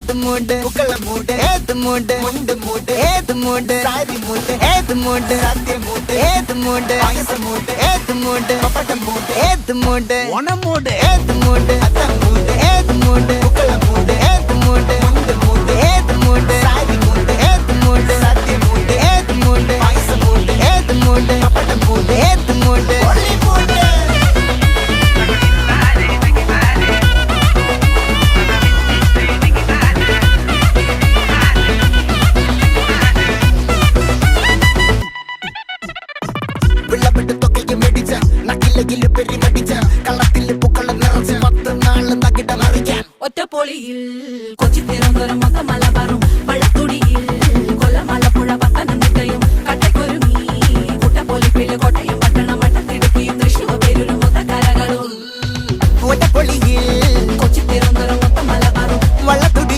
ഏത് മൂട് പുക്കള മൂട് ഏത് മൂട് മുണ്ട് മൂട് ഏത് മൂട് സാരി മൂട് ഏത് മൂട് സദ്യ മൂട് ഏത് മൂട് പായസ മൂട് ഏത് മൂട് പപ്പടം മൂട് ഏത് മൂട് ഓണം മൂട് ഏത് മൂട് അത്തം മൂട് ഏത് മൂട് പുക്കള മൂട് ഏത് മൂട് മുണ്ട് മൂട് ഏത് മൂട് സാരി മൂട് ഏത് മൂട് സദ്യ മൂട് ഏത് മൂട് പായസ മൂട് ഏത് മൂട് പപ്പടം മൂട് ഏത് മൂട് ഒളി മൂട് വിളവെട്ട് തൊക്കയും വെടിച്ച നക്കിലകില് പെരുമടിച്ച കള്ളത്തില് പൂക്കള നിറച്ച് 10 നാള് നകിട മറിക്കാൻ ഒറ്റപ്പൊളിയിൽ കൊച്ചി തിരുവനന്തപുരം മൊത്തം മലബാറും